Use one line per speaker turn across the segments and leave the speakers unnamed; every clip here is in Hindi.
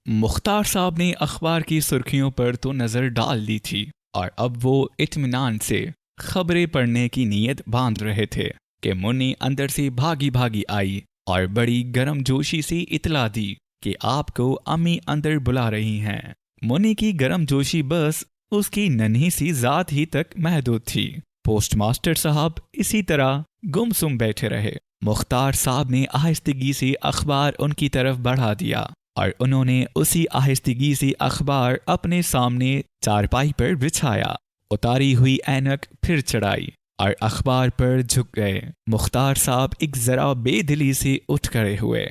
मुख्तार साहब ने अखबार की सुर्खियों पर तो नज़र डाल ली थी और अब वो इत्मीनान से खबरें पढ़ने की नीयत बांध रहे थे कि मुन्नी अंदर से भागी भागी आई और बड़ी गर्मजोशी से इतला दी कि आपको अम्मी अंदर बुला रही हैं। मुन्नी की गर्मजोशी बस उसकी नन्ही सी जात ही तक महदूद थी। पोस्टमास्टर साहब इसी तरह गुमसुम बैठे रहे। मुख्तार साहब ने आहिस्तगी से अखबार उनकी तरफ बढ़ा दिया और उन्होंने उसी आहिस्तगी से अखबार अपने सामने चारपाई पर बिछाया। उतारी हुई ऐनक फिर चढ़ाई और अखबार पर झुक गए। मुख्तार साहब एक जरा बेदिली से उठ खड़े हुए।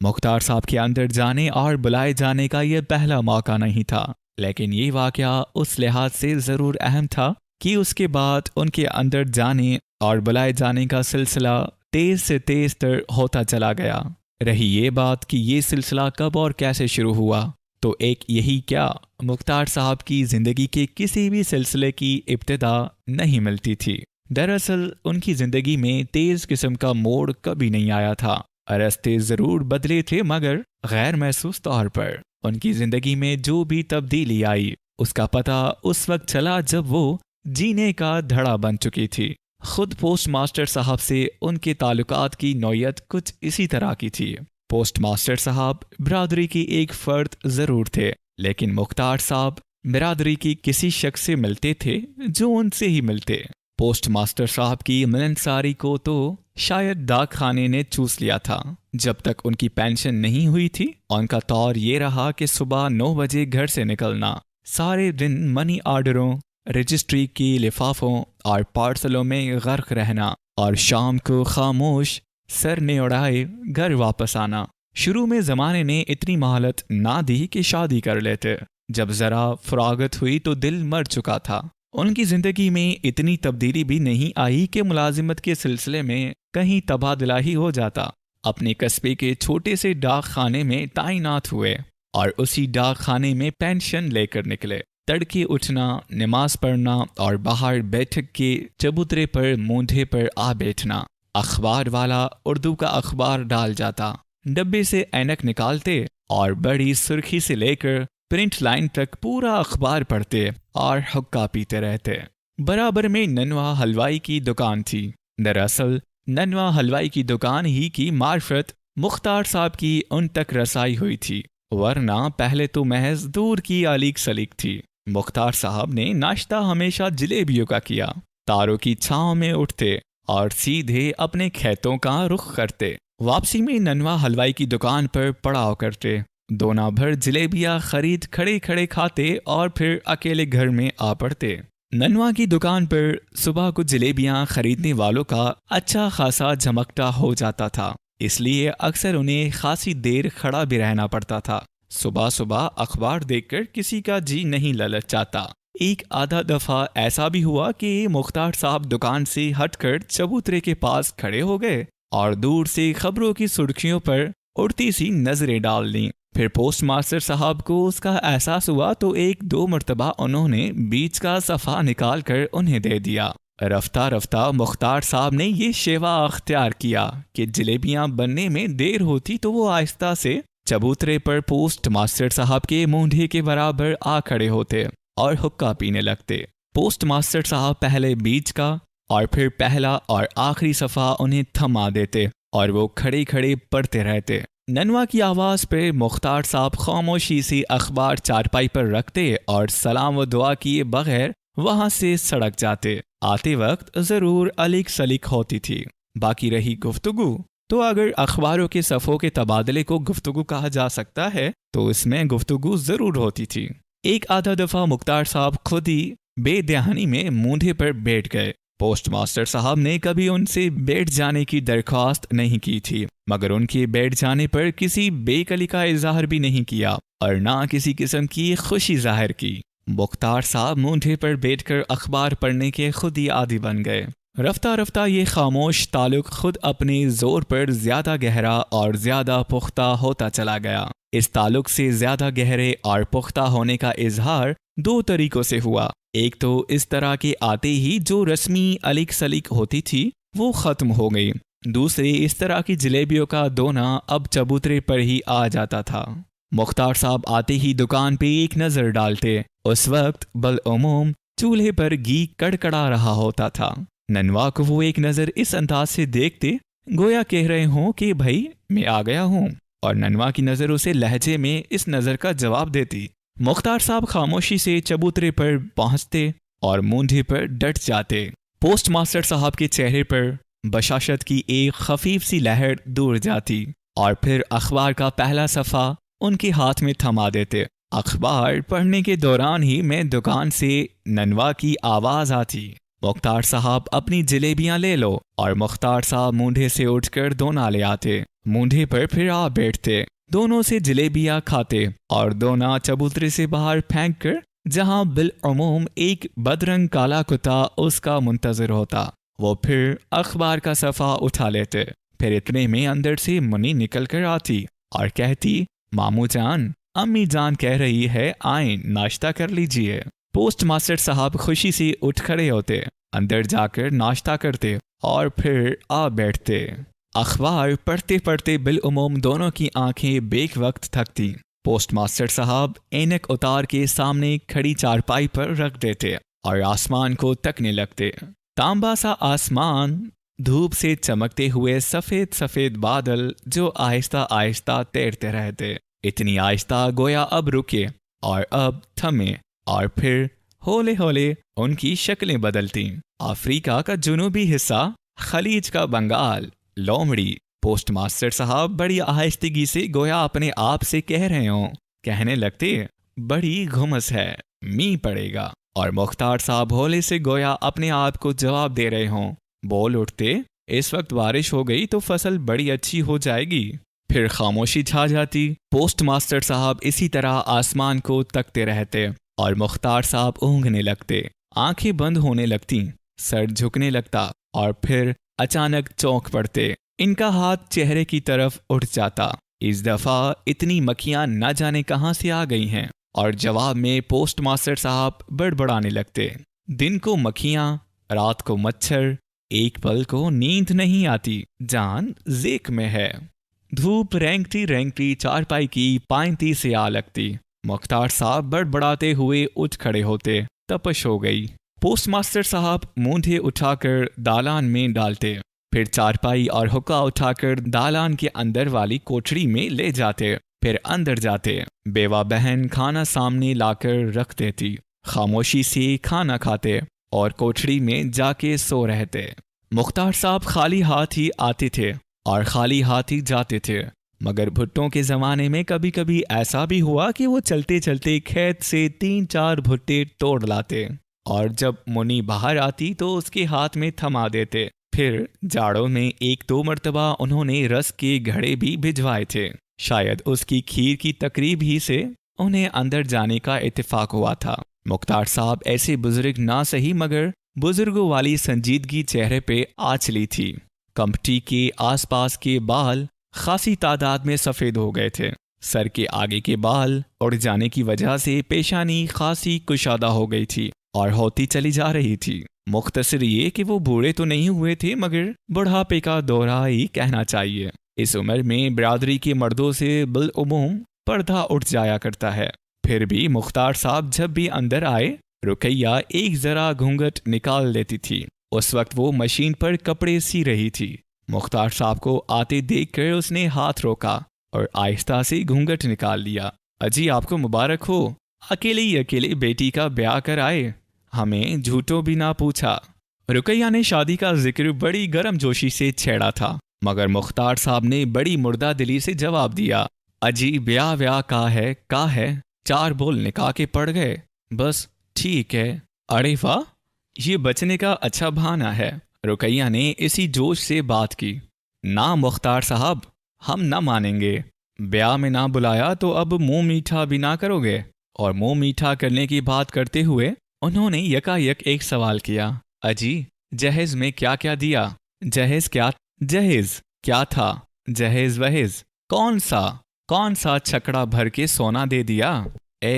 मुख्तार साहब के अंदर जाने और बुलाए जाने का यह पहला मौका नहीं था, लेकिन ये वाकया उस लिहाज से ज़रूर अहम था कि उसके बाद उनके अंदर जाने और बुलाए जाने का सिलसिला तेज से तेज तर होता चला गया। रही ये बात कि ये सिलसिला कब और कैसे शुरू हुआ, तो एक यही क्या, मुख्तार साहब की ज़िंदगी के किसी भी सिलसिले की इब्तिदा नहीं मिलती थी। दरअसल उनकी ज़िंदगी में तेज़ किस्म का मोड़ कभी नहीं आया था। रास्ते ज़रूर बदले थे मगर गैर महसूस तौर पर। उनकी ज़िंदगी में जो भी तब्दीली आई उसका पता उस वक्त चला जब वो जीने का धड़ा बन चुकी थी। खुद पोस्टमास्टर साहब से उनके ताल्लुकात की नौयत कुछ इसी तरह की थी। पोस्टमास्टर साहब बिरादरी की एक फ़र्द ज़रूर थे, लेकिन मुख्तार साहब बिरादरी की किसी शख्स से मिलते थे जो उनसे ही मिलते। पोस्टमास्टर साहब की मिलनसारी को तो शायद डाक खाने ने चूस लिया था। जब तक उनकी पेंशन नहीं हुई थी उनका तौर ये रहा कि सुबह 9 बजे घर से निकलना, सारे दिन मनी ऑर्डरों, रजिस्ट्री की लिफाफों और पार्सलों में गर्क रहना और शाम को खामोश सर ने उड़ाए घर वापस आना। शुरू में ज़माने ने इतनी मोहलत ना दी कि शादी कर लेते। जब ज़रा फरागत हुई तो दिल मर चुका था। उनकी ज़िंदगी में इतनी तब्दीली भी नहीं आई कि मुलाजिमत के सिलसिले में कहीं तबादला ही हो जाता। अपने कस्बे के छोटे से डाक खाने में तैनात हुए और उसी डाक खाने में पेंशन लेकर निकले। तड़के उठना, नमाज पढ़ना और बाहर बैठक के चबूतरे पर मूंढे पर आ बैठना। अखबार वाला उर्दू का अखबार डाल जाता, डब्बे से ऐनक निकालते और बड़ी सुर्खी से लेकर प्रिंट लाइन तक पूरा अखबार पढ़ते और हुक्का पीते रहते। बराबर में ननवा हलवाई की दुकान थी। दरअसल ननवा हलवाई की दुकान ही की मार्फत मुख्तार साहब की उन तक रसाई हुई थी, वरना पहले तो महज दूर की अलीक सलीक थी। मुख्तार साहब ने नाश्ता हमेशा जलेबियों का किया। तारों की छांव में उठते और सीधे अपने खेतों का रुख करते। वापसी में ननवा हलवाई की दुकान पर पड़ाव करते। दोना भर जलेबियां खरीद खड़े खड़े खाते और फिर अकेले घर में आ पड़ते। ननवा की दुकान पर सुबह को जलेबियां खरीदने वालों का अच्छा खासा झमकटा हो जाता था, इसलिए अक्सर उन्हें खासी देर खड़ा भी रहना पड़ता था। सुबह सुबह अखबार देखकर किसी का जी नहीं ललचाता। एक आधा दफा ऐसा भी हुआ कि मुख्तार साहब दुकान से हटकर चबूतरे के पास खड़े हो गए और दूर से खबरों की सुर्खियों पर उड़ती सी नजरें डाल लीं। फिर पोस्टमास्टर साहब को उसका एहसास हुआ तो 1-2 मरतबा उन्होंने बीच का सफ़ा निकाल कर उन्हें दे दिया। रफ्ता रफ्ता मुख्तार साहब ने ये शेवा अख्तियार किया कि जलेबियां बनने में देर होती तो वो आहिस्ता से चबूतरे पर पोस्ट मास्टर साहब के मूंढे के बराबर आ खड़े होते और हुक्का पीने लगते। पोस्ट मास्टर साहब पहले बीच का और फिर पहला और आखिरी सफ़ा उन्हें थमा देते और वो खड़े खड़े पढ़ते रहते। ननवा की आवाज़ पे मुख्तार साहब खामोशी से अखबार चारपाई पर रखते और सलाम व दुआ किए बगैर वहाँ से सड़क जाते। आते वक्त ज़रूर अलीक सलीक होती थी। बाकी रही गुफ्तगू, तो अगर अखबारों के सफ़ों के तबादले को गुफ्तगू कहा जा सकता है तो इसमें गुफ्तगू ज़रूर होती थी। एक आधा दफ़ा मुख्तार साहब खुद ही बेध्यानी में मूंढे पर बैठ गए। पोस्टमास्टर साहब ने कभी उनसे बैठ जाने की दरख्वास्त नहीं की थी, मगर उनके बैठ जाने पर किसी बेकली का इजहार भी नहीं किया और ना किसी किस्म की खुशी जाहिर की। मुख्तार साहब मूंढे पर बैठकर अखबार पढ़ने के खुद ही आदी बन गए। रफ्ता रफ्ता ये खामोश ताल्लुक खुद अपने जोर पर ज्यादा गहरा और ज्यादा पुख्ता होता चला गया। इस ताल्लुक से ज्यादा गहरे और पुख्ता होने का इजहार 2 तरीकों से हुआ। एक तो इस तरह के आते ही जो रस्मी अलीक सलीक होती थी वो ख़त्म हो गई। दूसरे इस तरह की जलेबियों का दोना अब चबूतरे पर ही आ जाता था। मुख्तार साहब आते ही दुकान पे एक नज़र डालते। उस वक्त बलउमूम चूल्हे पर घी कड़कड़ा रहा होता था। ननवा को वो एक नज़र इस अंदाज से देखते गोया कह रहे हों कि भाई मैं आ गया हूँ, और ननवा की नज़र उसे लहजे में इस नज़र का जवाब देती। मुख्तार साहब खामोशी से चबूतरे पर पहुंचते और मूंढे पर डट जाते। पोस्ट मास्टर साहब के चेहरे पर बशाशत की एक खफीफ सी लहर दूर जाती और फिर अखबार का पहला सफ़ा उनके हाथ में थमा देते। अखबार पढ़ने के दौरान ही मैं दुकान से ननवा की आवाज़ आती, मुख्तार साहब अपनी जलेबियां ले लो, और मुख्तार साहब मूंढे से उठकर दोना ले आते। मूंढे पर फिर आ बैठते, दोनों से जलेबियां खाते और दोना चबूतरे से बाहर फेंक कर जहां बिलउमूम एक बदरंग काला कुत्ता उसका मुंतजर होता, वो फिर अखबार का सफ़ा उठा लेते। फिर इतने में अंदर से मुन्नी निकल कर आती और कहती, मामू जान, अम्मी जान कह रही है आए नाश्ता कर लीजिए। पोस्ट मास्टर साहब खुशी से उठ खड़े होते, अंदर जाकर नाश्ता करते और फिर आ बैठते। अखबार पढ़ते पढ़ते बिलउमूम दोनों की आंखें बेक वक्त थकती। पोस्ट मास्टर साहब ऐनक उतार के सामने खड़ी चारपाई पर रख देते और आसमान को तकने लगते। तांबा सा आसमान, धूप से चमकते हुए सफ़ेद सफ़ेद बादल जो आहिस्ता आहिस्ता तैरते रहते, इतनी आहिस्ता गोया अब रुके और अब थमे और फिर होले होले उनकी शक्लें बदलती। अफ्रीका का जुनूबी हिस्सा, खलीज का बंगाल, लोमड़ी। पोस्ट मास्टर साहब बड़ी आहिस्तगी से गोया अपने आप से कह रहे हों, कहने लगते, बड़ी घुमस है, मी पड़ेगा। और मुख्तार साहब होले से गोया अपने आप को जवाब दे रहे हों, बोल उठते, इस वक्त बारिश हो गई तो फसल बड़ी अच्छी हो जाएगी। फिर खामोशी छा जाती। पोस्ट मास्टर साहब इसी तरह आसमान को तकते रहते और मुख्तार साहब ऊँघने लगते, आंखें बंद होने लगती, सर झुकने लगता और फिर अचानक चौंक पड़ते। इनका हाथ चेहरे की तरफ उठ जाता। इस दफ़ा इतनी मक्खियाँ न जाने कहाँ से आ गई हैं, और जवाब में पोस्ट मास्टर साहब बड़बड़ाने लगते, दिन को मक्खियाँ, रात को मच्छर, एक पल को नींद नहीं आती, जान ज़ेक में है। धूप रेंगती रेंगती चारपाई की पायंती से आ लगती। मुख्तार साहब बड़बड़ाते हुए उठ खड़े होते, तपश हो गई। पोस्ट मास्टर साहब मूंढे उठाकर दालान में डालते, फिर चारपाई और हुक्का उठाकर दालान के अंदर वाली कोठरी में ले जाते, फिर अंदर जाते। बेवा बहन खाना सामने लाकर रख देती, खामोशी से खाना खाते और कोठरी में जाके सो रहते। मुख्तार साहब खाली हाथ ही आते थे और खाली हाथ ही जाते थे, मगर भुट्टों के ज़माने में कभी कभी ऐसा भी हुआ कि वो चलते चलते खेत से 3-4 भुट्टे तोड़ लाते, और जब मुन्नी बाहर आती तो उसके हाथ में थमा देते। फिर जाड़ों में 1-2 मरतबा उन्होंने रस के घड़े भी भिजवाए थे। शायद उसकी खीर की तकरीब ही से उन्हें अंदर जाने का इत्तेफाक हुआ था। मुख्तार साहब ऐसे बुजुर्ग ना सही, मगर बुजुर्गों वाली संजीदगी चेहरे पे आ चली थी। कंपटी के आसपास के बाल खासी तादाद में सफ़ेद हो गए थे। सर के आगे के बाल उड़ जाने की वजह से पेशानी खासी कुशादा हो गई थी और होती चली जा रही थी। मुख्तसर ये कि वो बूढ़े तो नहीं हुए थे, मगर बुढ़ापे का दौरा ही कहना चाहिए। इस उम्र में बिरादरी के मर्दों से बिलउमूम पर्दा उठ जाया करता है। फिर भी मुख्तार साहब जब भी अंदर आए, रुकैया एक ज़रा घूंघट निकाल लेती थी। उस वक्त वो मशीन पर कपड़े सी रही थी। मुख्तार साहब को आते देखकर उसने हाथ रोका और आहिस्ता से घूंघट निकाल लिया। अजी आपको मुबारक हो, अकेले ही अकेले बेटी का ब्याह कर आए, हमें झूठों भी ना पूछा। रुकैया ने शादी का जिक्र बड़ी गर्म जोशी से छेड़ा था, मगर मुख्तार साहब ने बड़ी मुर्दा दिली से जवाब दिया, अजी ब्याह व्याह का है 4 बोल निकाह के पड़ गए, बस ठीक है। अरे वाह, ये बचने का अच्छा बहाना है। रुकैया ने इसी जोश से बात की। ना मुख्तार साहब, हम ना मानेंगे। ब्याह में ना बुलाया तो अब मुंह मीठा भी ना करोगे। और मुंह मीठा करने की बात करते हुए उन्होंने यकायक एक सवाल किया, अजी जहेज में क्या क्या दिया? जहेज क्या था? जहेज वहेज कौन सा छकड़ा भर के सोना दे दिया? ए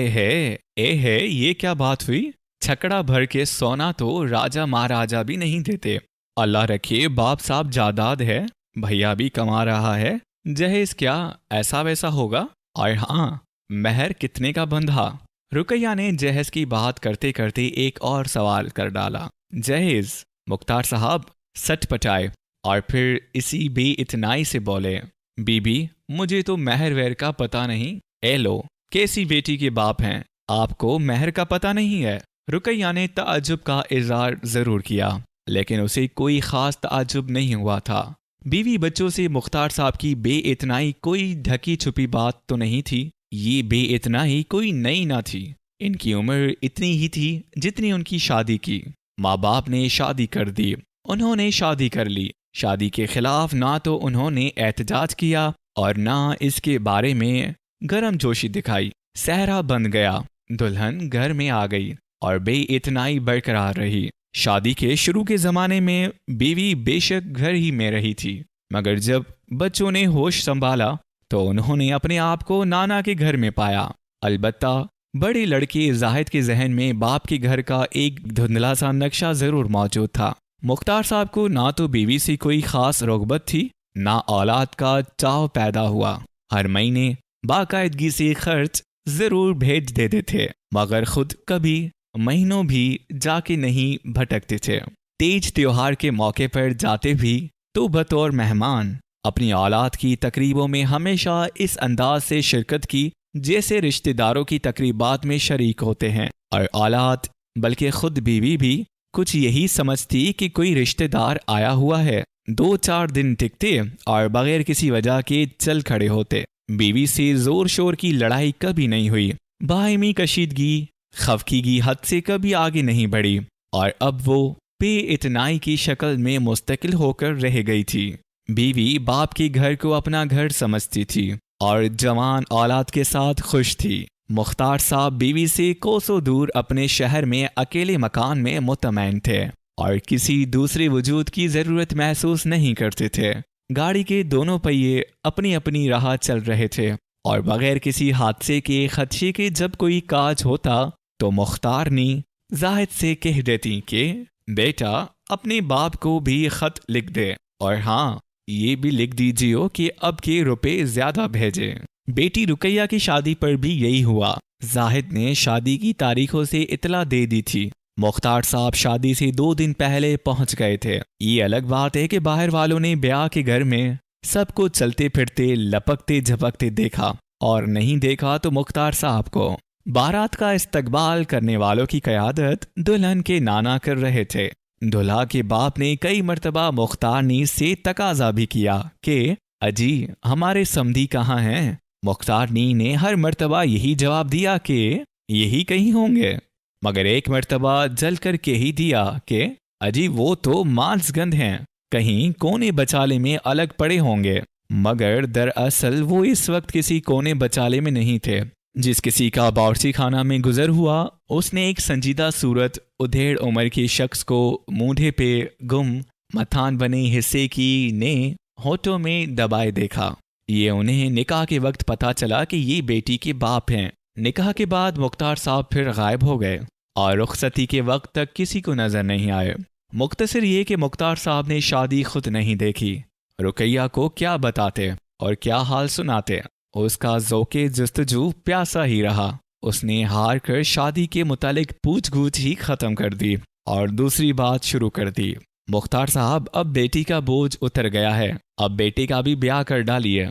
है ये क्या बात हुई? छकड़ा भर के सोना तो राजा महाराजा भी नहीं देते। अल्लाह रखे बाप साहब जायदाद है, भैया भी कमा रहा है, जहेज क्या ऐसा वैसा होगा? और हाँ, महर कितने का बंधा? रुकैया ने जहेज की बात करते करते एक और सवाल कर डाला। जहेज, मुख्तार साहब सट पटाए और फिर इसी बेइतनाई से बोले, बीबी मुझे तो महर वहर का पता नहीं। ए लो, कैसी बेटी के बाप हैं, आपको महर का पता नहीं है? रुकैया ने ताज्जुब का इजहार जरूर किया, लेकिन उसे कोई खास ताज्जुब नहीं हुआ था। बीवी बच्चों से मुख्तार साहब की बेइतनाई कोई ढकी छुपी बात तो नहीं थी। ये बेइतनाई कोई नई ना थी। इनकी उम्र इतनी ही थी जितनी उनकी शादी की। माँ बाप ने शादी कर दी, उन्होंने शादी कर ली। शादी के खिलाफ ना तो उन्होंने एहतजाज किया और ना इसके बारे में गर्मजोशी दिखाई। सहरा बन गया, दुल्हन घर में आ गई और बेइतनाई बरकरार रही। शादी के शुरू के ज़माने में बीवी बेशक घर ही में रही थी, मगर जब बच्चों ने होश संभाला तो उन्होंने अपने आप को नाना के घर में पाया। अलबत्ता बड़े लड़के जाहिद के जहन में बाप के घर का एक धुंधला सा नक्शा ज़रूर मौजूद था। मुख्तार साहब को ना तो बीवी से कोई ख़ास रग़बत थी, ना औलाद का चाव पैदा हुआ। हर महीने बाकायदगी से खर्च ज़रूर भेज देते थे, मगर खुद कभी महीनों भी जाके नहीं भटकते थे। तेज त्योहार के मौके पर जाते भी तो बतौर मेहमान। अपनी औलाद की तकरीबों में हमेशा इस अंदाज से शिरकत की जैसे रिश्तेदारों की तकरीबात में शरीक होते हैं। और औलाद बल्कि खुद बीवी भी कुछ यही समझती कि कोई रिश्तेदार आया हुआ है। 2-4 दिन टिकते और बगैर किसी वजह के चल खड़े होते। बीवी से जोर शोर की लड़ाई कभी नहीं हुई। बाहिमी कशीदगी खफकीगी हद से कभी आगे नहीं बढ़ी और अब वो बेइतनाई की शक्ल में मुस्तकिल होकर रह गई थी। बीवी बाप के घर को अपना घर समझती थी और जवान औलाद के साथ खुश थी। मुख्तार साहब बीवी से कोसों दूर अपने शहर में अकेले मकान में मुतमैन थे और किसी दूसरे वजूद की ज़रूरत महसूस नहीं करते थे। गाड़ी के दोनों पहिए अपनी अपनी राह चल रहे थे और बगैर किसी हादसे के खदशे के जब कोई काज होता तो मुख्तार ने जाहिद से कह देती कि बेटा अपने बाप को भी खत लिख दे और हाँ ये भी लिख दीजिए कि अब के रुपए ज्यादा भेजे। बेटी रुकैया की शादी पर भी यही हुआ। जाहिद ने शादी की तारीखों से इतला दे दी थी। मुख्तार साहब शादी से 2 दिन पहले पहुंच गए थे। ये अलग बात है कि बाहर वालों ने ब्याह के घर में सबको चलते फिरते लपकते झपकते देखा और नहीं देखा तो मुख्तार साहब को। बारात का इस्तकबाल करने वालों की क़यादत दुल्हन के नाना कर रहे थे। दुल्हा के बाप ने कई मर्तबा मुख्तार नी से तकाजा भी किया कि अजी हमारे समधी कहाँ हैं। मुख्तार नी ने हर मर्तबा यही जवाब दिया कि यही कहीं होंगे, मगर एक मर्तबा जल कर के ही दिया कि अजी वो तो मांसगंध हैं, कहीं कोने बचाले में अलग पड़े होंगे। मगर दरअसल वो इस वक्त किसी कोने बचाले में नहीं थे। जिस किसी का बावर्ची खाना में गुजर हुआ उसने एक संजीदा सूरत उधेड़ उम्र के शख्स को मूंढे पे गुम मथान बने हिस्से की ने होठों में दबाए देखा। ये उन्हें निकाह के वक्त पता चला कि ये बेटी के बाप हैं। निकाह के बाद मुख्तार साहब फिर गायब हो गए और रुखसती के वक्त तक किसी को नजर नहीं आए। मुख्तसर ये कि मुख्तार साहब ने शादी खुद नहीं देखी। रुकैया को क्या बताते और क्या हाल सुनाते। उसका ज़ौक़े जस्तजू प्यासा ही रहा। उसने हार कर शादी के मुतालिक पूछ-गूछ ही ख़त्म कर दी और दूसरी बात शुरू कर दी। मुख्तार साहब अब बेटी का बोझ उतर गया है, अब बेटे का भी ब्याह कर डालिए।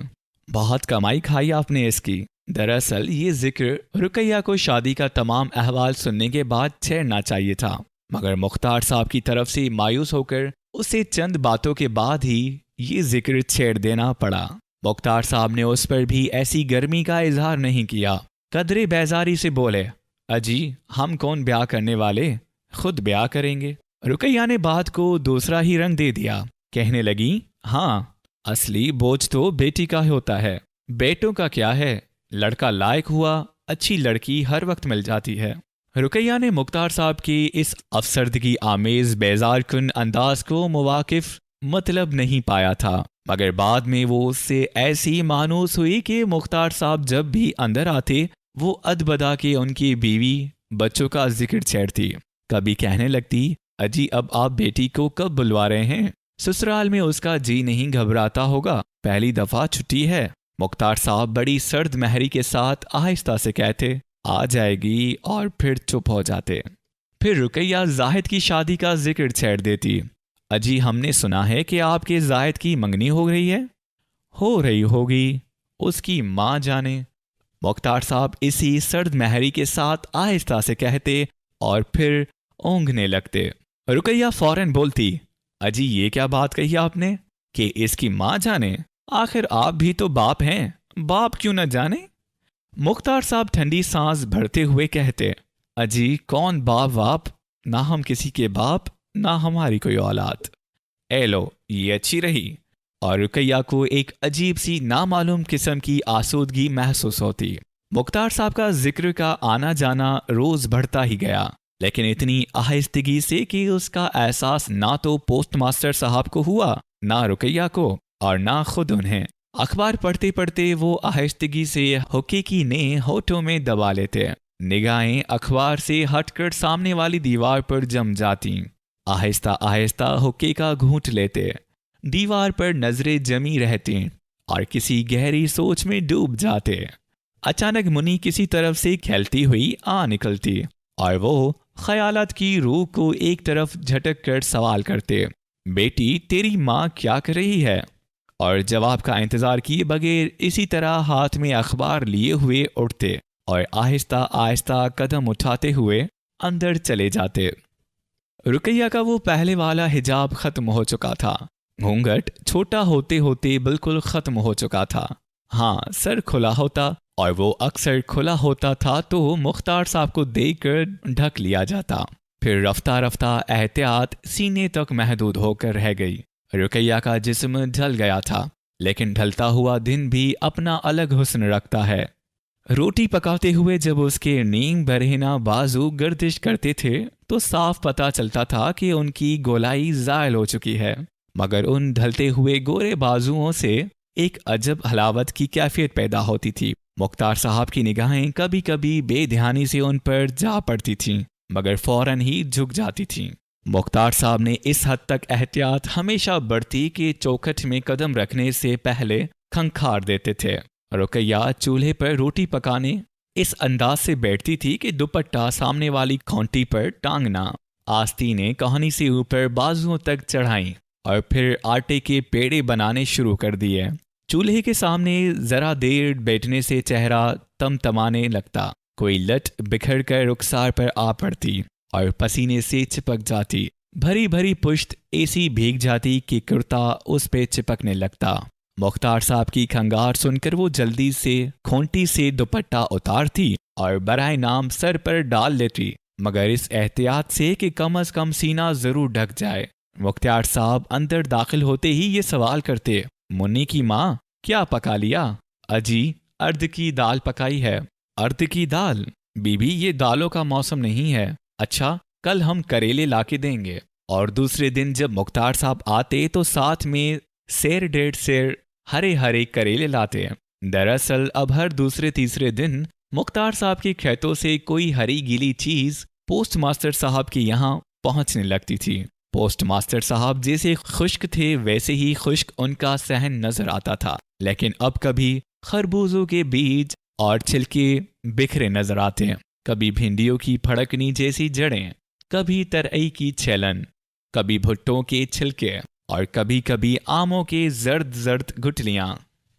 बहुत कमाई खाई आपने इसकी। दरअसल ये जिक्र रुकैया को शादी का तमाम अहवाल सुनने के बाद छेड़ना चाहिए था, मगर मुख्तार साहब की तरफ से मायूस होकर उसे चंद बातों के बाद ही ये जिक्र छेड़ देना पड़ा। मुख्तार साहब ने उस पर भी ऐसी गर्मी का इजहार नहीं किया। कदरे बेजारी से बोले, अजी हम कौन ब्याह करने वाले, खुद ब्याह करेंगे। रुकैया ने बात को दूसरा ही रंग दे दिया। कहने लगी, हाँ असली बोझ तो बेटी का होता है, बेटों का क्या है, लड़का लायक हुआ अच्छी लड़की हर वक्त मिल जाती है। रुकैया ने मुख्तार साहब की इस अफसरदगी आमेज बेजार कुन अंदाज को मुवाकिफ मतलब नहीं पाया था, मगर बाद में वो उससे ऐसी मानूस हुई कि मुख्तार साहब जब भी अंदर आते वो अदबदा के उनकी बीवी बच्चों का जिक्र छेड़ती। कभी कहने लगती, अजी अब आप बेटी को कब बुलवा रहे हैं, ससुराल में उसका जी नहीं घबराता होगा, पहली दफा छुट्टी है। मुख्तार साहब बड़ी सर्द महरी के साथ आहिस्ता से कहते, आ जाएगी, और फिर चुप हो जाते। फिर रुकैया जाहिद की शादी का जिक्र छेड़ देती। अजी, हमने सुना है कि आपके जाहिद की मंगनी हो रही है। हो रही होगी, उसकी माँ जाने। मुख्तार साहब इसी सर्द महरी के साथ आहिस्ता से कहते और फिर ऊँघने लगते। रुकैया फौरन बोलती, अजी ये क्या बात कही आपने कि इसकी माँ जाने? आखिर आप भी तो बाप हैं, बाप क्यों न जाने? मुख्तार साहब ठंडी सांस भरते हुए कहते, अजी कौन बाप वाप, ना हम किसी के बाप, ना हमारी कोई औलाद। ए लो, ये अच्छी रही। और रुकैया को एक अजीब सी नामालूम किस्म की आसूदगी महसूस होती। मुख्तार साहब का जिक्र का आना जाना रोज बढ़ता ही गया, लेकिन इतनी आहिस्तगी से कि उसका एहसास ना तो पोस्टमास्टर साहब को हुआ, ना रुकैया को, और ना खुद उन्हें। अखबार पढ़ते पढ़ते वो आहिस्तगी से हुक्के की ने होठों में दबा लेते। निगाहें अखबार से हटकर सामने वाली दीवार पर जम जाती। आहिस्ता आहिस्ता हुक्के का घूंट लेते। दीवार पर नजरें जमी रहती और किसी गहरी सोच में डूब जाते। अचानक मुन्नी किसी तरफ से खेलती हुई आ निकलती और वो ख्यालात की रूह को एक तरफ झटक कर सवाल करते, बेटी तेरी माँ क्या कर रही है? और जवाब का इंतजार किए बगैर इसी तरह हाथ में अखबार लिए हुए उठते और आहिस्ता आहिस्ता कदम उठाते हुए अंदर चले जाते। रुकैया का वो पहले वाला हिजाब खत्म हो चुका था। घूंघट छोटा होते होते बिल्कुल खत्म हो चुका था। हाँ, सर खुला होता और वो अक्सर खुला होता था तो मुख्तार साहब को देखकर ढक लिया जाता। फिर रफ्ता रफ्ता एहतियात सीने तक महदूद होकर रह गई। रुकैया का जिस्म ढल गया था, लेकिन ढलता हुआ दिन भी अपना अलग हुस्न रखता है। रोटी पकाते हुए जब उसके नीम बरहना बाजू गर्दिश करते थे तो साफ पता चलता था कि उनकी गोलाई ज़ायल हो चुकी है, मगर उन ढलते हुए गोरे बाजुओं से एक अजब हलावत की कैफियत पैदा होती थी। मुख्तार साहब की निगाहें कभी कभी बेध्यानी से उन पर जा पड़ती थीं, मगर फौरन ही झुक जाती थीं। मुख्तार साहब ने इस हद तक एहतियात हमेशा बरती कि चौखट में कदम रखने से पहले खंखार देते थे। रुकैया चूल्हे पर रोटी पकाने इस अंदाज से बैठती थी कि दुपट्टा सामने वाली खोंटी पर टांगना, आस्तीनें कहानी से ऊपर बाजुओं तक चढ़ाई और फिर आटे के पेड़े बनाने शुरू कर दिए। चूल्हे के सामने जरा देर बैठने से चेहरा तमतमाने लगता, कोई लट बिखर कर रुखसार पर आ पड़ती और पसीने से चिपक जाती। भरी भरी पुश्त ऐसी भीग जाती कि कुर्ता उस पे चिपकने लगता। मुख्तार साहब की खंगार सुनकर वो जल्दी से खोंटी से दुपट्टा उतारती और बराए नाम सर पर डाल लेती, मगर इस एहतियात से कि कम अज कम सीना जरूर ढक जाए। मुख्तार साहब अंदर दाखिल होते ही ये सवाल करते, मुन्नी की माँ क्या पका लिया? अजी अर्द की दाल पकाई है। अर्द की दाल? बीबी ये दालों का मौसम नहीं है। अच्छा, कल हम करेले लाके देंगे। और दूसरे दिन जब मुख्तार साहब आते तो साथ में सेर डेढ़ सेर हरे हरे करेले लाते। दरअसल अब हर दूसरे तीसरे दिन मुख्तार साहब के खेतों से कोई हरी गीली चीज पोस्टमास्टर साहब के यहाँ पहुंचने लगती थी। पोस्टमास्टर साहब जैसे खुश्क थे वैसे ही खुश्क उनका सहन नजर आता था, लेकिन अब कभी खरबूजों के बीज और छिलके बिखरे नजर आते हैं, कभी भिंडियों की फड़कनी जैसी जड़ें, कभी तरई की छेलन, कभी भुट्टों के छिलके और कभी कभी आमों के जर्द जर्द गुठलियां।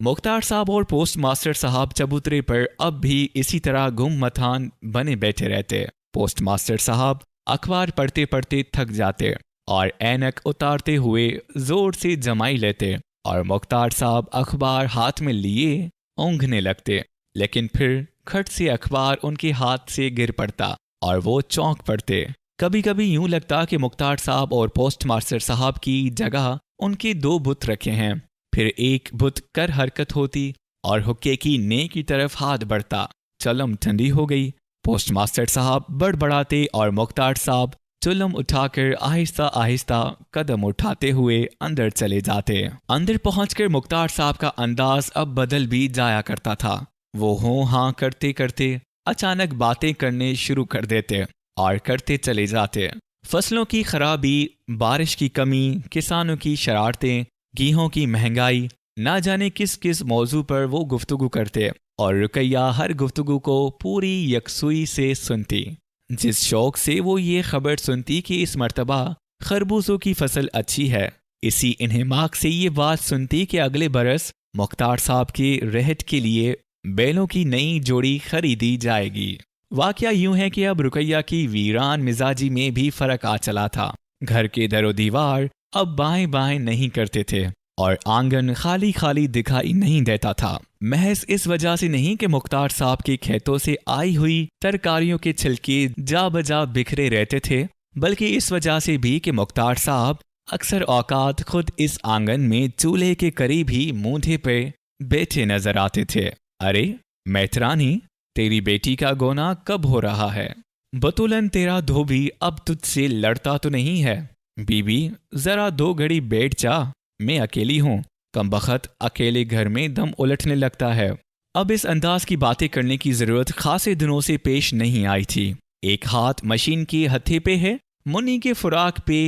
मुख्तार साहब और पोस्टमास्टर साहब चबूतरे पर अब भी इसी तरह गुम मथान बने बैठे रहते। पोस्टमास्टर साहब अखबार पढ़ते पढ़ते थक जाते और ऐनक उतारते हुए जोर से जमाई लेते और मुख्तार साहब अखबार हाथ में लिए ऊँघने लगते, लेकिन फिर खट से अखबार उनके हाथ से गिर पड़ता और वो चौंक पड़ते। कभी कभी यूं लगता कि मुख्तार साहब और पोस्टमास्टर साहब की जगह उनके दो बुत रखे हैं। फिर एक बुत कर हरकत होती और हुक्के की ने की तरफ हाथ बढ़ता। चलम ठंडी हो गई। पोस्टमास्टर साहब बड़बड़ाते और मुख्तार साहब चुलम उठाकर आहिस्ता आहिस्ता कदम उठाते हुए अंदर चले जाते। अंदर पहुंचकर मुख्तार साहब का अंदाज अब बदल भी जाया करता था। वो हों हाँ करते करते अचानक बातें करने शुरू कर देते और करते चले जाते। फसलों की खराबी, बारिश की कमी, किसानों की शरारतें, गेहूं की महंगाई, ना जाने किस किस मौजू पर वो गुफ्तगू करते और रुकैया हर गुफ्तगू को पूरी यकसुई से सुनती। जिस शौक से वो ये खबर सुनती कि इस मर्तबा खरबूजों की फसल अच्छी है, इसी इन्हिमाक से ये बात सुनती कि अगले बरस मुख्तार साहब के रहट के लिए बैलों की नई जोड़ी खरीदी जाएगी। वाकया यूं है कि अब रुकैया की वीरान मिजाजी में भी फर्क आ चला था। घर के दरो दीवार अब बाएं बाएं नहीं करते थे और आंगन खाली खाली दिखाई नहीं देता था। महज इस वजह से नहीं कि मुख्तार साहब के खेतों से आई हुई तरकारियों के छिलके जा बजा बिखरे रहते थे, बल्कि इस वजह से भी कि मुख्तार साहब अक्सर औकात खुद इस आंगन में चूल्हे के करीब ही मूंधे पे बैठे नजर आते थे। अरे मैतरानी, तेरी बेटी का गोना कब हो रहा है? बतूलन तेरा धोबी अब तुझसे लड़ता तो नहीं है? बीबी जरा 2 घड़ी बैठ जा, मैं अकेली हूँ। कमबख्त अकेले घर में दम उलटने लगता है। अब इस अंदाज की बातें करने की जरूरत खासे दिनों से पेश नहीं आई थी। एक हाथ मशीन के हत्थे पे है, मुन्नी के फुराक पे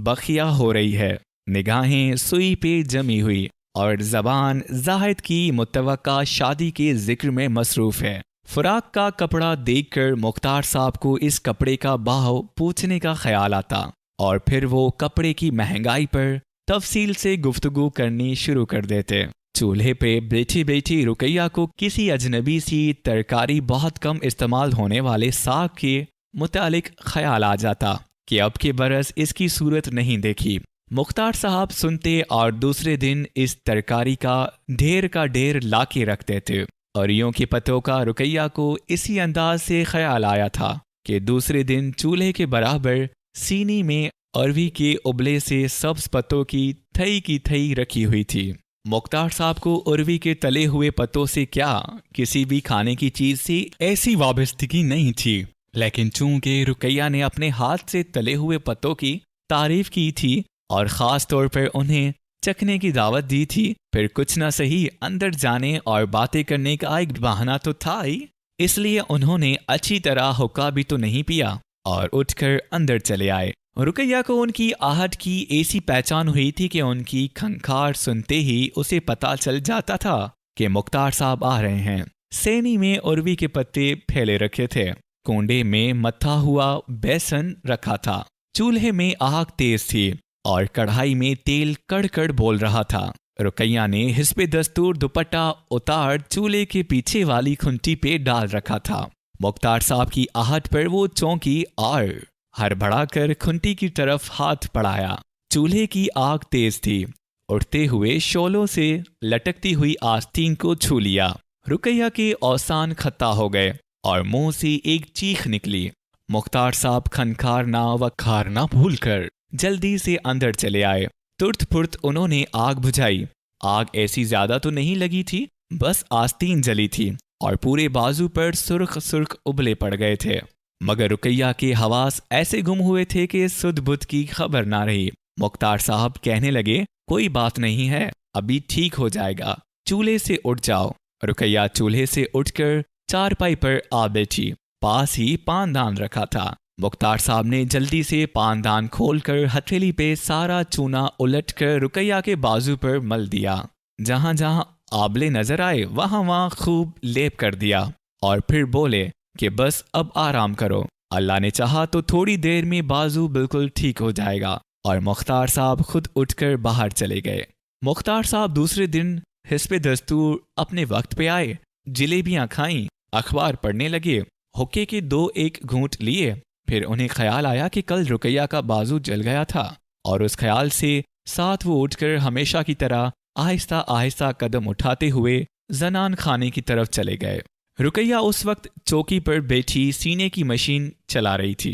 बखिया हो रही है, निगाहें सुई पे जमी हुई और जबान जाहिद की मुतवक्का शादी के जिक्र में मसरूफ है। फुराक का कपड़ा देखकर मुख्तार साहब को इस कपड़े का भाव पूछने का ख्याल आता और फिर वो कपड़े की महंगाई पर तफसील से गुफ्तगू करनी शुरू कर देते। चूल्हे पे बैठी बैठी रुकैया को किसी अजनबी सी तरकारी बहुत कम इस्तेमाल होने वाले साग के मुतालिक ख्याल आ जाता कि अब के बरस इसकी सूरत नहीं देखी। मुख्तार साहब सुनते और दूसरे दिन इस तरकारी का ढेर लाके रखते थे। और यूं के पत्तों का रुकैया को इसी अंदाज से ख्याल आया था कि दूसरे दिन चूल्हे के बराबर सीनी में अरवी के उबले से सब्ज पत्तों की थई रखी हुई थी। मुख्तार साहब को अरवी के तले हुए पत्तों से क्या किसी भी खाने की चीज से ऐसी वाबस्तगी नहीं थी, लेकिन चूंकि रुकैया ने अपने हाथ से तले हुए पत्तों की तारीफ की थी और ख़ास तौर पर उन्हें चखने की दावत दी थी, फिर कुछ ना सही अंदर जाने और बातें करने का एक बहाना तो था ही। इसलिए उन्होंने अच्छी तरह हुक्का भी तो नहीं पिया और उठकर अंदर चले आए। रुकैया को उनकी आहट की ऐसी पहचान हुई थी कि उनकी खंखार सुनते ही उसे पता चल जाता था कि मुख्तार साहब आ रहे हैं। सेनी में उर्वी के पत्ते फैले रखे थे, कोंडे में मत्था हुआ बेसन रखा था, चूल्हे में आग तेज थी और कढ़ाई में तेल कड़कड़ बोल रहा था। रुकैया ने हिस्बे दस्तूर दुपट्टा उतार चूल्हे के पीछे वाली खुंटी पे डाल रखा था। मुख्तार साहब की आहट पर वो चौंकी और हड़बड़ाकर खुंटी की तरफ हाथ बढ़ाया। चूल्हे की आग तेज थी, उठते हुए शोलों से लटकती हुई आस्तीन को छू लिया। रुकैया के औसान खत्ता हो गए और मुंह से एक चीख निकली। मुख्तार साहब खनखारना व खारना भूलकर जल्दी से अंदर चले आए। तुर्त फुर्त उन्होंने आग बुझाई। आग ऐसी ज्यादा तो नहीं लगी थी, बस आस्तीन जली थी और पूरे बाजू पर सुर्ख सुर्ख उबले पड़ गए थे। मगर रुकैया के हवास ऐसे गुम हुए थे कि सुध बुध की खबर ना रही। मुख्तार साहब कहने लगे, कोई बात नहीं है, अभी ठीक हो जाएगा, चूल्हे से उठ जाओ। रुकैया चूल्हे से उठकर चारपाई पर आ बैठी। पास ही पानदान रखा था। मुख्तार साहब ने जल्दी से पानदान खोलकर हथेली पे सारा चूना उलटकर रुकैया के बाजू पर मल दिया। जहां जहां आबले नजर आए वहां वहां खूब लेप कर दिया और फिर बोले कि बस अब आराम करो, अल्लाह ने चाहा तो थोड़ी देर में बाजू बिल्कुल ठीक हो जाएगा। और मुख्तार साहब खुद उठकर बाहर चले गए। मुख्तार साहब दूसरे दिन हिस्बे दस्तूर अपने वक्त पे आए, जलेबियां खाईं, अखबार पढ़ने लगे, हुक्के के 2-1 घूंट लिए। फिर उन्हें ख्याल आया कि कल रुकैया का बाजू जल गया था और उस ख्याल से साथ वो उठकर हमेशा की तरह आहिस्ता आहिस्ता कदम उठाते हुए जनान खाने की तरफ चले गए। रुकैया उस वक्त चौकी पर बैठी सीने की मशीन चला रही थी।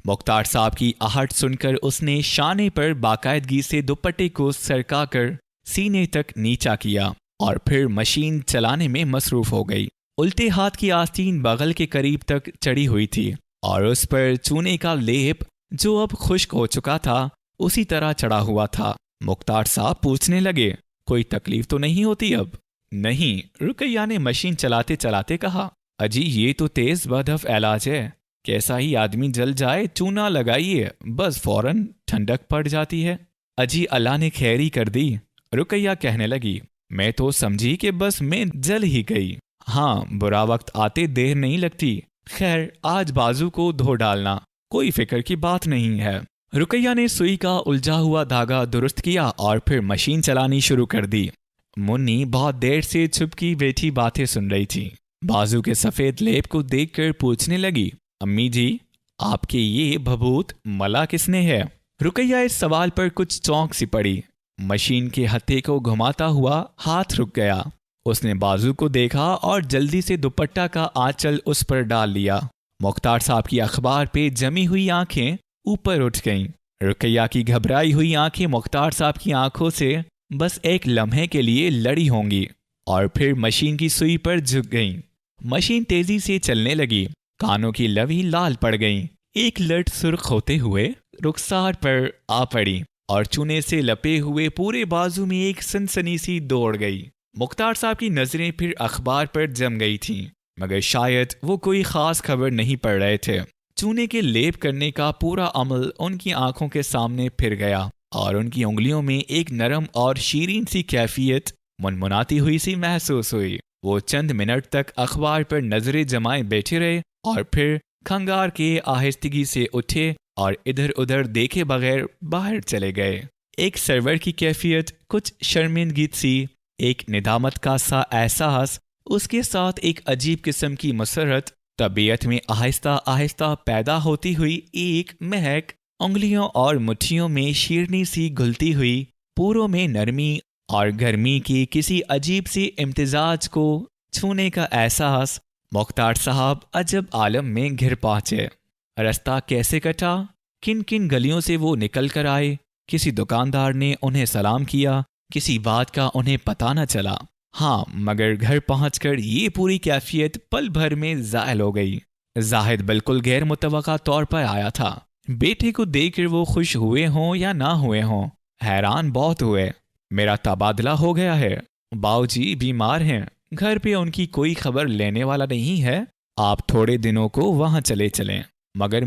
मुख्तार साहब की आहट सुनकर उसने शाने पर बाकायदगी से दुपट्टे को सरकाकर सीने तक नीचा किया और फिर मशीन चलाने में मसरूफ हो गई। उल्टे हाथ की आस्तीन बगल के करीब तक चढ़ी हुई थी और उस पर चूने का लेप जो अब खुश्क हो चुका था उसी तरह चढ़ा हुआ था। मुख्तार साहब पूछने लगे, कोई तकलीफ तो नहीं होती अब? नहीं, रुकैया ने मशीन चलाते चलाते कहा। अजी ये तो तेज बदहफ इलाज है, कैसा ही आदमी जल जाए चूना लगाइए बस फौरन ठंडक पड़ जाती है। अजी अल्लाह ने खैरी कर दी, रुकैया कहने लगी। मैं तो समझी कि बस मैं जल ही गई। हाँ, बुरा वक्त आते देर नहीं लगती। खैर, आज बाजू को धो डालना, कोई फिक्र की बात नहीं है। रुकैया ने सुई का उलझा हुआ धागा दुरुस्त किया और फिर मशीन चलानी शुरू कर दी। मुन्नी बहुत देर से चुपकी बैठी बातें सुन रही थी। बाजू के सफेद लेप को देखकर पूछने लगी, अम्मी जी, आपके ये भभूत मला किसने है? रुकैया इस सवाल पर कुछ चौंक सी पड़ी। मशीन के हत्थे को घुमाता हुआ हाथ रुक गया। उसने बाजू को देखा और जल्दी से दुपट्टा का आंचल उस पर डाल लिया। मुख्तार साहब की अखबार पे जमी हुई आंखें ऊपर उठ गईं। रुकैया की घबराई हुई आंखें मुख्तार साहब की आंखों से बस एक लम्हे के लिए लड़ी होंगी और फिर मशीन की सुई पर झुक गईं। मशीन तेजी से चलने लगी। कानों की लवी लाल पड़ गईं। एक लट सुर्ख होते हुए रुखसार पर आ पड़ी और चूने से लपे हुए पूरे बाजू में एक सनसनी सी दौड़ गई। मुख्तार साहब की नजरें फिर अखबार पर जम गई थीं, मगर शायद वो कोई खास खबर नहीं पढ़ रहे थे। चूने के लेप करने का पूरा अमल उनकी आंखों के सामने फिर गया और उनकी उंगलियों में एक नरम और शीरीन सी कैफियत मुनमुनाती हुई सी महसूस हुई। वो चंद मिनट तक अखबार पर नजरें जमाए बैठे रहे और फिर खंगार के आहिस्तगी से उठे और इधर उधर देखे बगैर बाहर चले गए। एक सरवर की कैफियत, कुछ शर्मिंदगी सी, एक निदामत का सा एहसास, उसके साथ एक अजीब किस्म की मसरत, तबीयत में आहिस्ता आहिस्ता पैदा होती हुई एक महक, उंगलियों और मुट्ठियों में शीरनी सी घुलती हुई, पूरों में नरमी और गर्मी की किसी अजीब सी इम्तिजाज को छूने का एहसास। मुख्तार साहब अजब आलम में घिर पहुंचे। रास्ता कैसे कटा, किन किन गलियों से वो निकल कर आए, किसी दुकानदार ने उन्हें सलाम किया, किसी बात का उन्हें पता न चला। हाँ, मगर घर पहुंचकर ये पूरी कैफियत पल भर में ज़ायल हो गई। जाहिद बिल्कुल गैर मुतवक्का तौर पर आया था। बेटे को देखकर वो खुश हुए हों या ना हुए हों, हैरान बहुत हुए। मेरा तबादला हो गया है, बाऊजी बीमार हैं, घर पे उनकी कोई खबर लेने वाला नहीं है, आप थोड़े दिनों को वहां चले चलें। मगर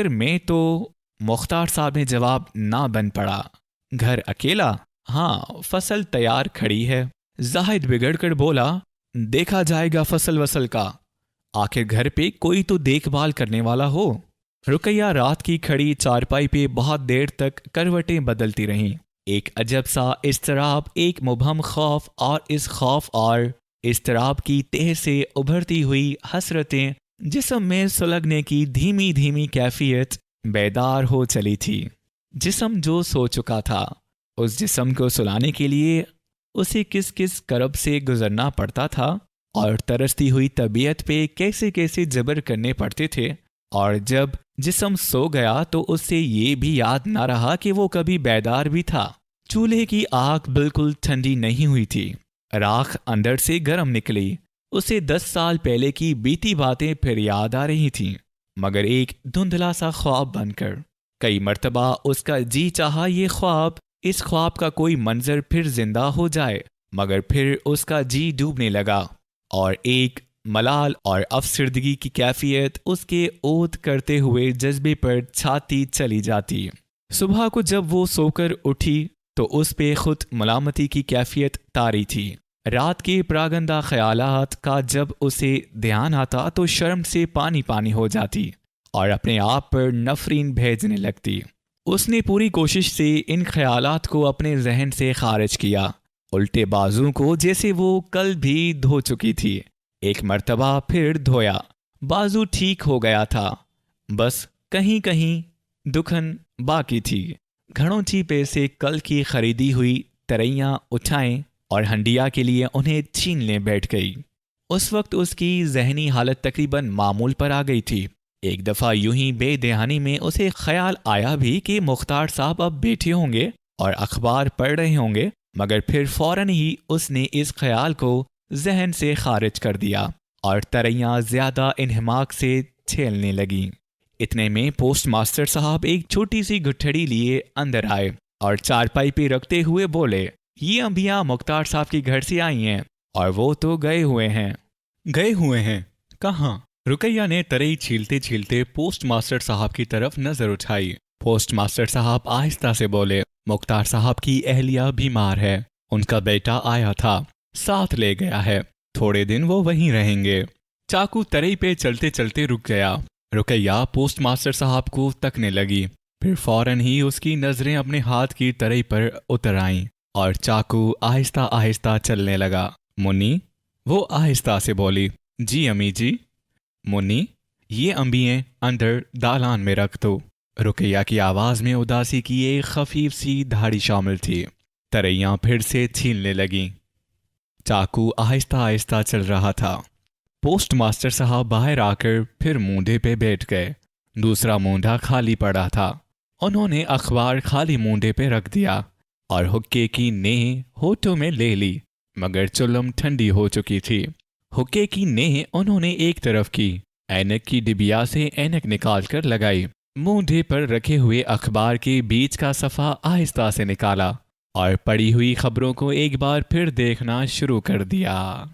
मैं तो मुख्तार साहब ने जवाब ना बन पड़ा। घर अकेला? हाँ, फसल तैयार खड़ी है। जाहिद बिगड़कर बोला, देखा जाएगा फसल वसल का, आखिर घर पे कोई तो देखभाल करने वाला हो। रुकैया रात की खड़ी चारपाई पे बहुत देर तक करवटें बदलती रहीं। एक अजब सा इस्तराब, एक मुबहम खौफ और इस खौफ और इस्तराब की तह से उभरती हुई हसरतें, जिस्म में सुलगने की धीमी धीमी कैफियत बेदार हो चली थी। जिस्म जो सो चुका था, उस जिस्म को सुलाने के लिए उसे किस किस करब से गुजरना पड़ता था और तरसती हुई तबीयत पे कैसे कैसे जबर करने पड़ते थे। और जब जिस्म सो गया तो उससे ये भी याद ना रहा कि वो कभी बेदार भी था। चूल्हे की आग बिल्कुल ठंडी नहीं हुई थी, राख अंदर से गर्म निकली। उसे 10 साल पहले की बीती बातें फिर याद आ रही थीं, मगर एक धुंधला सा ख्वाब बनकर। कई मर्तबा उसका जी चाहा ये ख्वाब, इस ख्वाब का कोई मंजर फिर जिंदा हो जाए, मगर फिर उसका जी डूबने लगा और एक मलाल और अफसरदगी की कैफियत उसके ओत करते हुए जज्बे पर छाती चली जाती। सुबह को जब वो सोकर उठी तो उस पे खुद मलामती की कैफियत तारी थी। रात के प्रागंदा ख्यालात का जब उसे ध्यान आता तो शर्म से पानी पानी हो जाती और अपने आप पर नफरीन भेजने लगती। उसने पूरी कोशिश से इन ख्यालात को अपने जहन से खारिज किया। उल्टे बाजू को जैसे वो कल भी धो चुकी थी, एक मर्तबा फिर धोया। बाजू ठीक हो गया था, बस कहीं कहीं दुखन बाकी थी। घड़ोंची पे से कल की खरीदी हुई तरैयां उठाएं और हंडिया के लिए उन्हें छीनने बैठ गई। उस वक्त उसकी जहनी हालत तकरीबन मामूल पर आ गई थी। एक दफ़ा यूं ही बेदहानी में उसे ख्याल आया भी कि मुख्तार साहब अब बैठे होंगे और अखबार पढ़ रहे होंगे, मगर फिर फौरन ही उसने इस ख्याल को जहन से खारिज कर दिया और तरैयां ज़्यादा इन्हमाक से छेलने लगीं। इतने में पोस्ट मास्टर साहब एक छोटी सी गुठड़ी लिए अंदर आए और चारपाई पे रखते हुए बोले, ये अंबिया मुख्तार साहब के घर से आई हैं और वो तो गए हुए हैं। गए हुए हैं? कहाँ? रुकैया ने तरई छीलते छीलते पोस्ट मास्टर साहब की तरफ नजर उठाई। पोस्ट मास्टर साहब आहिस्ता से बोले, मुख्तार साहब की अहलिया बीमार है, उनका बेटा आया था, साथ ले गया है, थोड़े दिन वो वहीं रहेंगे। चाकू तरई पे चलते चलते रुक गया। रुकैया पोस्टमास्टर साहब को तकने लगी, फिर फौरन ही उसकी नजरें अपने हाथ की तरई पर उतर आईं और चाकू आहिस्ता आहिस्ता चलने लगा। मुन्नी, वो आहिस्ता से बोली। जी अम्मी जी। मुन्नी, ये अंबियां अंदर दालान में रख दो। रुकैया की आवाज में उदासी की एक खफीफ सी धाड़ी शामिल थी। तरैयां फिर से छीलने लगीं। चाकू आहिस्ता आहिस्ता चल रहा था। पोस्टमास्टर साहब बाहर आकर फिर मूंढे पे बैठ गए। दूसरा मूंढा खाली पड़ा था। उन्होंने अखबार खाली मूंढे पे रख दिया और हुक्के की नेह होठों में ले ली, मगर चुल्लम ठंडी हो चुकी थी। हुक्के की नेह उन्होंने एक तरफ की, ऐनक की डिबिया से ऐनक निकाल कर लगाई, मूंढे पर रखे हुए अखबार के बीच का सफ़ा आहिस्ता से निकाला और पड़ी हुई खबरों को एक बार फिर देखना शुरू कर दिया।